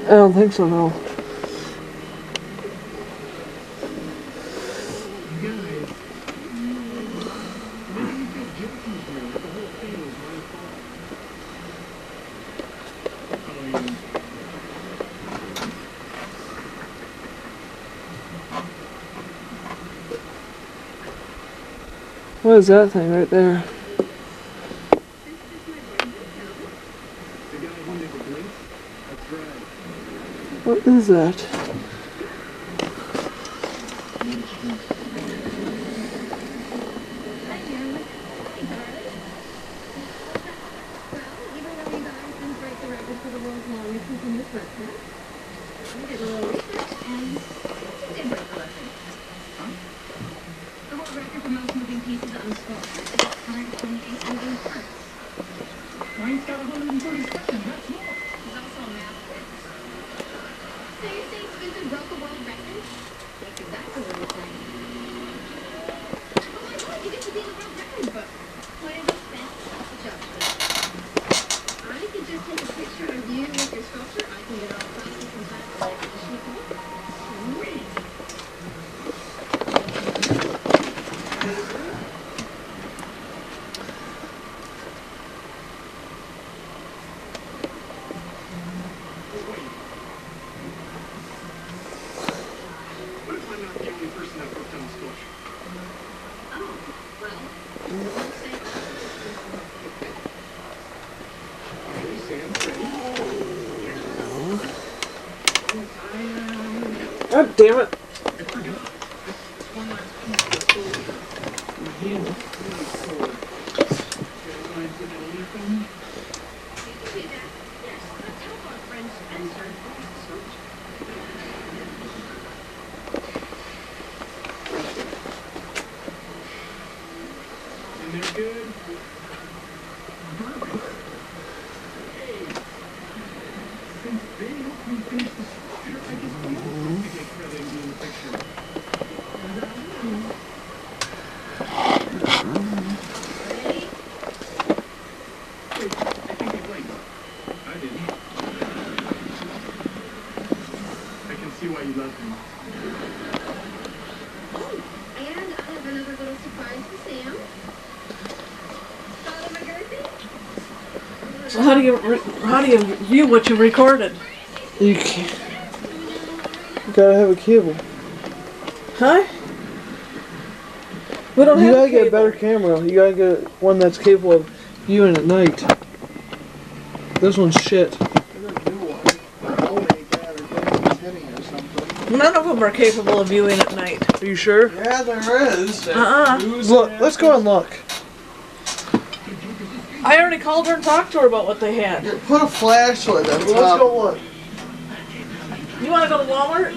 I don't think so, no. What is that thing right there? What is that? God damn it. So how do you view what you recorded? You can't. You gotta have a cable. Huh? We don't You have gotta a get a cable. better camera. You gotta get one that's capable of viewing at night. This one's shit. None of them are capable of viewing at night. Are you sure? Yeah, there is. Look, let's go and look. I already called her and talked to her about what they had. Here, put a flashlight on Let's top. go look. You want to go to Walmart?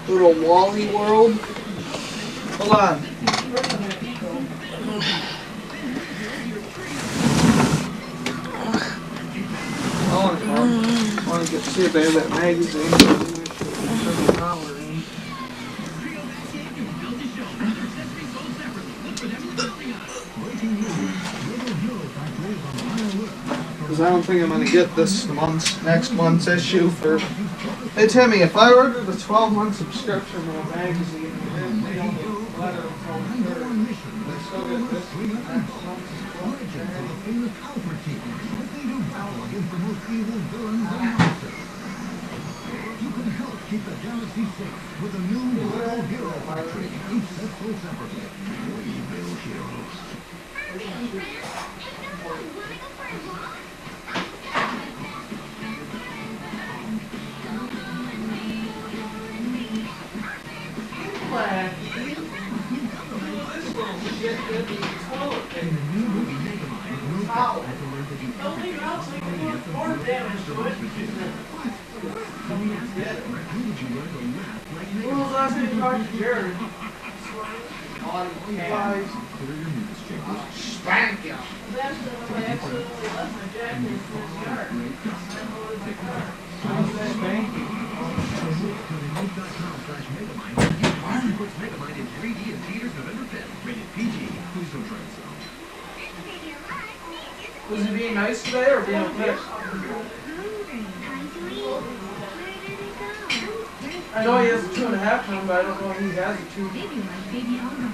Little Wally World. Hold on. I want to see if they have that magazine. Because I don't think I'm going to get this next month's issue for... Hey Timmy, if I ordered a 12-month subscription to a magazine and they don't get a letter until the 3rd, they still get this next month's You can help keep the galaxy safe with a new Rebel Hero Factory. Each set sold separately. We build heroes. Don't leave it out so you can do more damage to it. When was the last time you talked to Jared? Spank ya! That's when I accidentally left my jacket in his yard. And loaded the car. Megamind in 3D and theaters November 5th. Rated PG. Please don't try this out. Was he being nice today or being a bitch? I know he has a 2.5 ton, but I don't know if he has a 2. Maybe like baby Algon.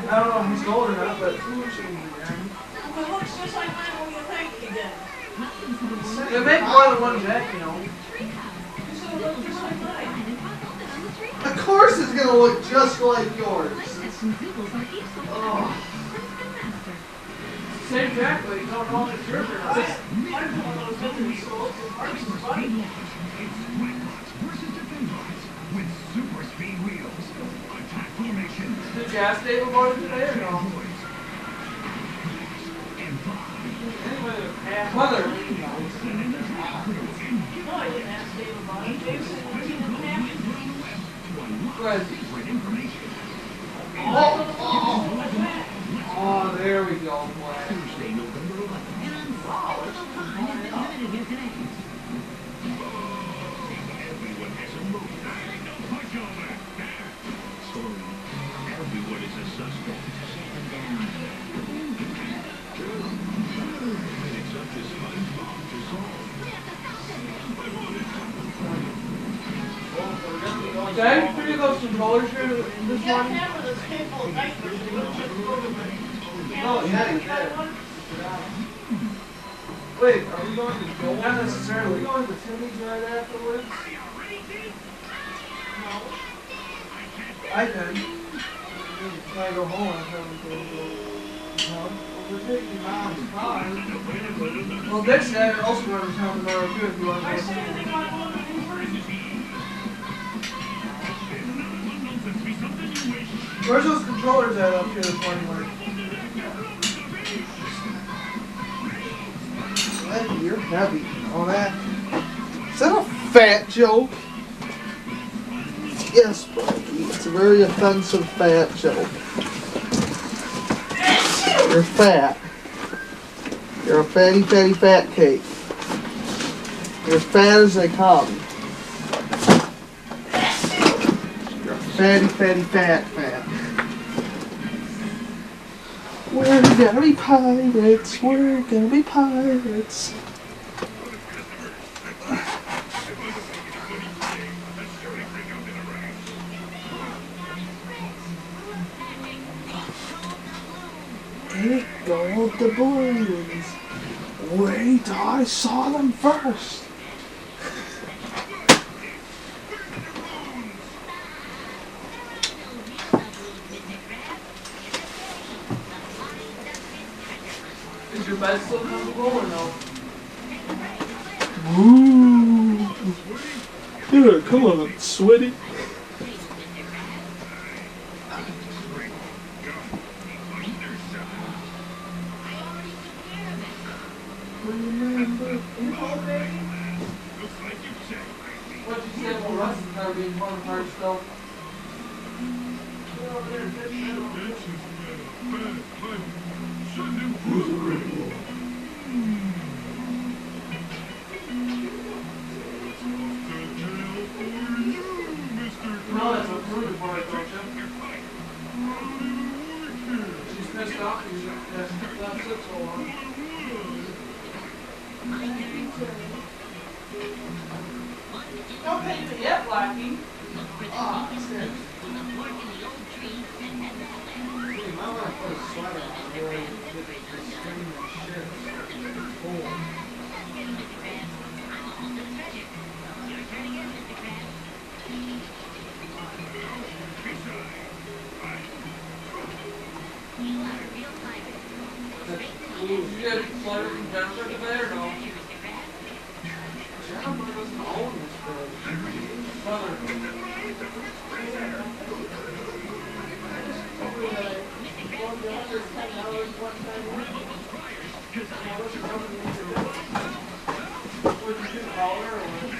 I don't know if he's gold or not, but The hook's just like mine when you think he did. they make more than one jack, you know. You said it looked just like mine. Of course it's gonna look just like yours. Oh. Same jack, but you don't know if it's yours or not. Mine's one of those that we sold to Mark's buddy. Versus Defenders with super speed wheels. Attack formation. Did you ask Dave about it today or no? Mother. No, I didn't ask Dave about it. Dave said he didn't have to. Good. Information. Oh, there we go, boy. Tuesday, November 11th. Everyone has a move. Punch over. Story. Everyone is a suspect. It's up to SpongeBob to solve. Did I figure those controllers here this You got morning? him with his capable diapers. He looks just over me. Oh, yeah, you did. Wait, are we going to Joel? Not necessarily. Are we going to Timmy's right afterwards? I can. When I go home, I'm probably going to go. No. We're taking Mom's car. Well, Dick's also going to town tomorrow too if you want to I go. said anything about going to Hoover's. Where's those controllers at up here this morning, Mark? Heavy, you're heavy. All that. Is that a fat joke? Yes, Frankie. It's a very offensive fat joke. You're fat. You're a fatty, fatty, fat cake. You're fat as they come. You're a fatty, fatty, fat. We're gonna be pirates. We're gonna be pirates. It go the balloons. Wait, I saw them first. Is your bed still comfortable or no? Ooh. Yeah, come on, sweaty. Remember, you know, baby? What you said about Russ's car being torn apart still? No, that's what's ruined for it, don't you? She's pissed off because you left it so long. Don't pay me yet, Blackie. Ah, shit. Hey, might want to put a sweater on before I get this screaming shit. It's cold. You guys flutter from Jennifer today or no? Jennifer doesn't own this bed. Mother. Would you do collar or what?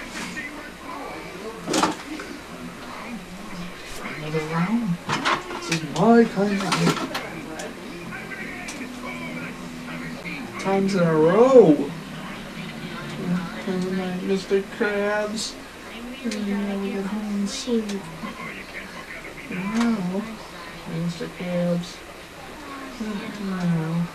Another round? This is my kind of game. Times in a row. Good night, Mr. Krabs. And now we get home and sleep. And now, Mr. Krabs. And now.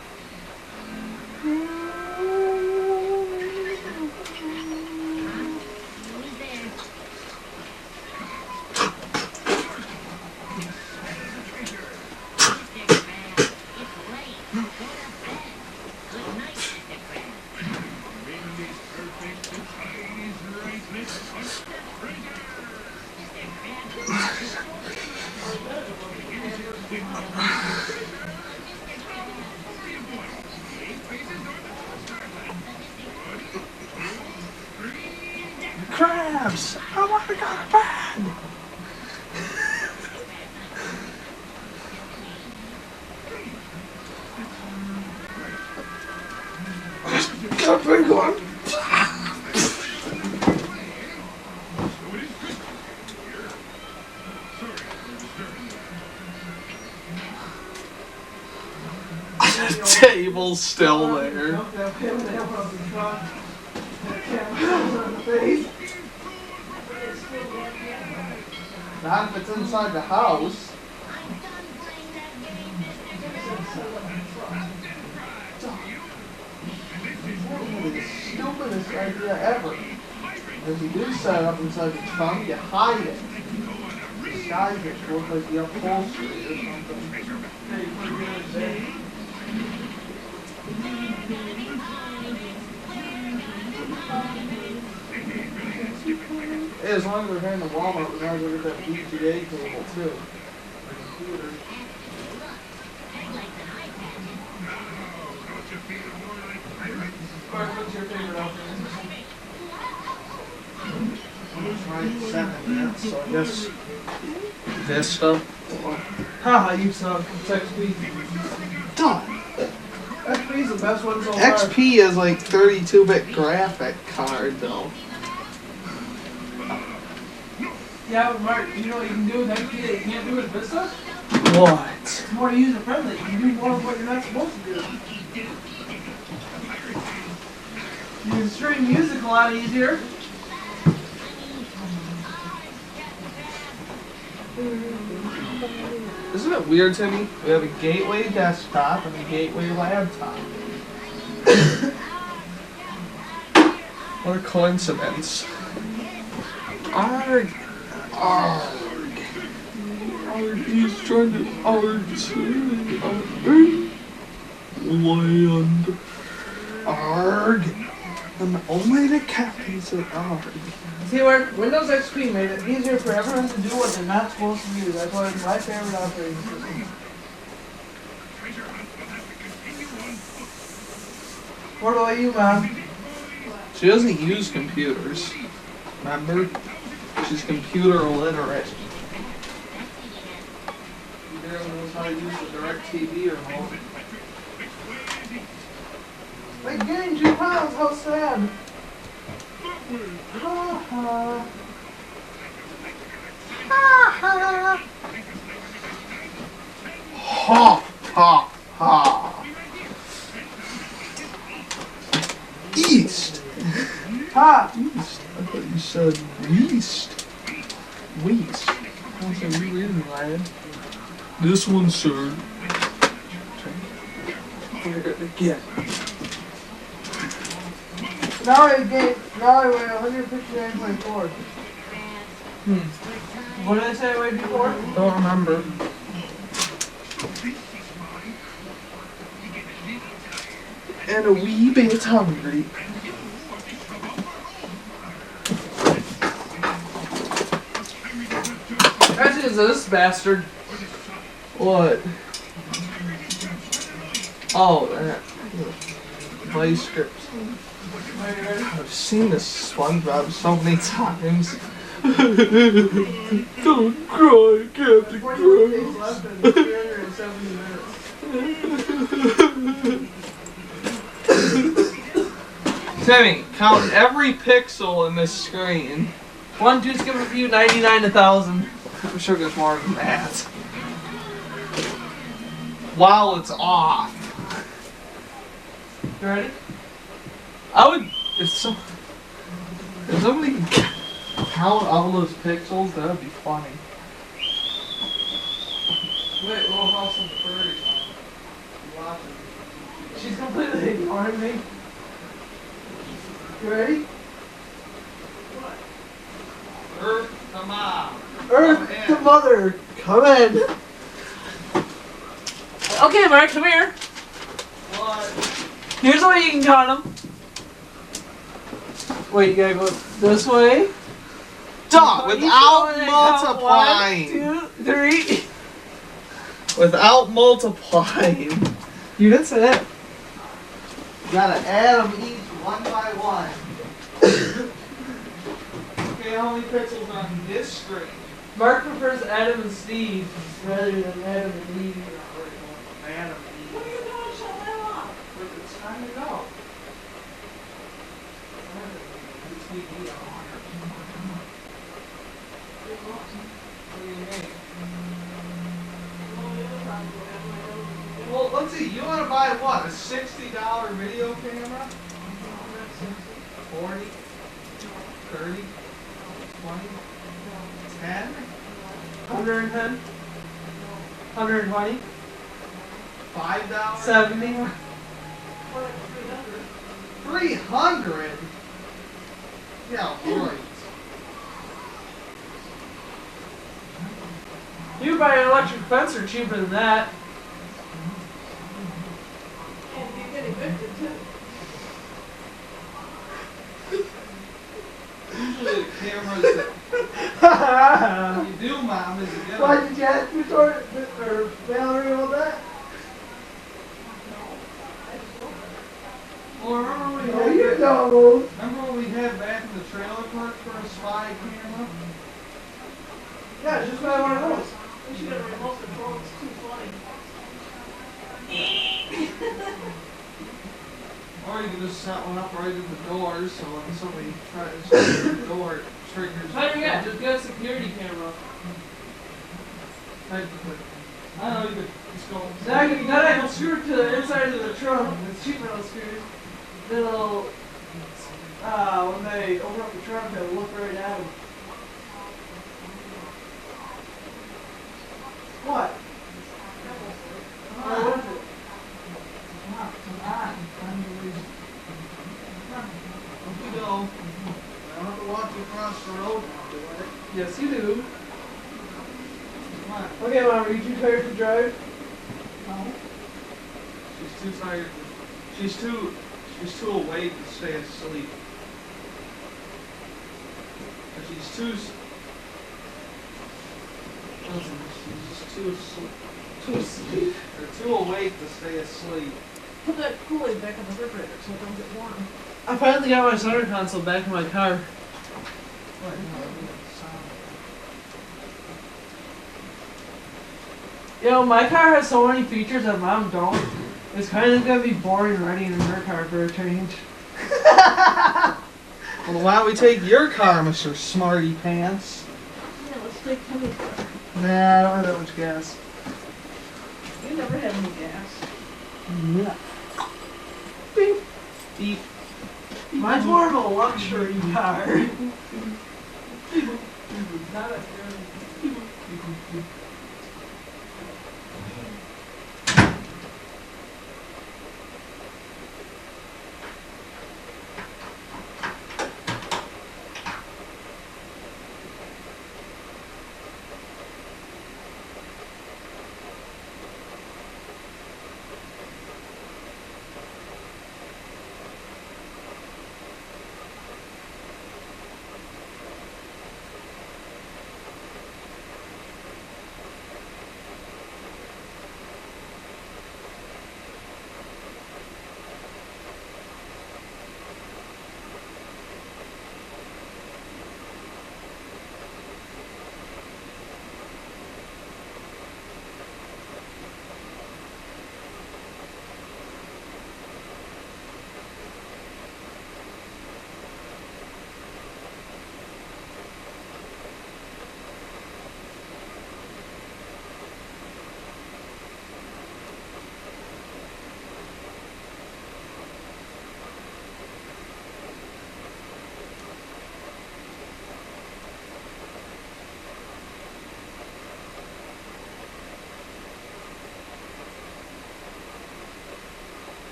Crabs! I want to go to bed! Got a big one! The table's still there. Not if it's inside the house. The stupidest idea ever. If you do set it up inside the trunk, you hide it. Disguise it to look like the upholstery or something. Hey, as long as we're heading to Walmart, we might as well get that VGA cable too. The computer. What's your favorite outfit? It's right 7 minutes, so I guess Vista. Haha, you suck. It's XP. Done. XP's the best one so far. XP is like 32-bit graphic card though. Yeah, but Mark, you know what you can do with XP that you can't do with Vista? What? It's more user friendly. You can do more of what you're not supposed to do. You can stream music a lot easier. Isn't it weird, Timmy? We have a gateway desktop and a gateway laptop. What a coincidence. Arg. Arg. Arg. He's trying to arg. Land. Arg. And only the captain said arg. See where Windows XP made it easier for everyone to do what they're not supposed to do. That's why it's my favorite operating system. What about you, man? She doesn't use computers. Remember? She's computer illiterate. She barely knows how to use the DirecTV remote. They gained 2 pounds, how sad. Ha ha. Ha ha. Ha ha ha. East. Ha. East. I thought you said East. West. I said you reading, Ryan. This one, sir. Again. Now I weigh 159.4. What did I say I weighed before? Don't remember. And a wee bit hungry. Actually, is this bastard? What? Oh, that. Play scripts. I've seen this SpongeBob so many times. Don't cry, Captain 41 days Crunch. left and 370 minutes. Timmy, count every pixel in this screen. 1, 2, skip a few, 99 to 1,000. I'm sure there's more than that. While it's off. You ready? I would, if somebody could count all those pixels, that would be funny. Wait, Little House on the Prairie. Watching. She's completely ignoring me. You ready? Earth to mom. Earth to Mother, come in. Okay, Mark, come here. What? Here's the way you can count them. Wait, you gotta go this way? Duh, You without showing it? Count multiplying. 1, 2, 3. Without multiplying. You didn't say that. You gotta add them each one by one. Okay, how many pixels on this screen? Mark prefers Adam and Steve rather than Adam and Eve. Adam and Eve. What are you doing? Shut that off. But it's time to go. It's we need 100. What do you mean? Well, let's see. You want to buy what? A $60 video camera? 40? 30? 20? 10? 110? 120? $5? 70? 300? Yeah, right. You can buy an electric fence for cheaper than that. And you get evicted too. Usually the cameras that you do, Mom, is you get Why them. did you ask Victoria or Valerie about that? Well, remember when we No, had you that- don't. remember when we had back in the trailer park for a spy camera? Yeah, just buy one of those. We should have a remote control, it's too funny. Or you could just set one up right at the doors, so when somebody tries to open the door, it triggers. Better yet, just get a security camera. Technically. I don't know, you could just go. Zach, you gotta screw it to the inside of the trunk. It's cheaper on screws. It'll, when they open up the trunk, they'll look right at them. What? What is it? Up we go. I don't have to walk you across the road now, do I? Yes, you do. Come on. Okay, Mom, are you too tired to drive? She's too tired. She's too awake to stay asleep. But she's too. Listen, she's just too asleep. They're too awake to stay asleep. Put that Kool-Aid back in the refrigerator so it don't get warm. I finally got my center console back in my car. What? No, You know, my car has so many features that Mom don't. It's kind of gonna be boring riding in her car for a change. Well, why don't we take your car, Mr. Smarty Pants? Yeah, let's take Timmy's car. Nah, I don't have that much gas. You never had any gas. Yeah. Beep. Mine's more of a luxury car. Not a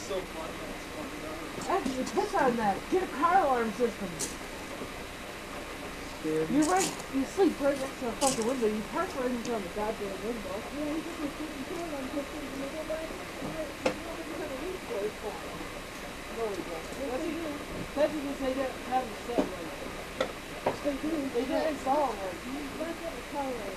so fun. That's fun. Actually, piss on that. Get a car alarm system. You're right. You sleep right next to the fucking window. You park right in front of the goddamn window. Yeah, you just put the door on, put the window back. That's because they didn't have them set right. They didn't install them right.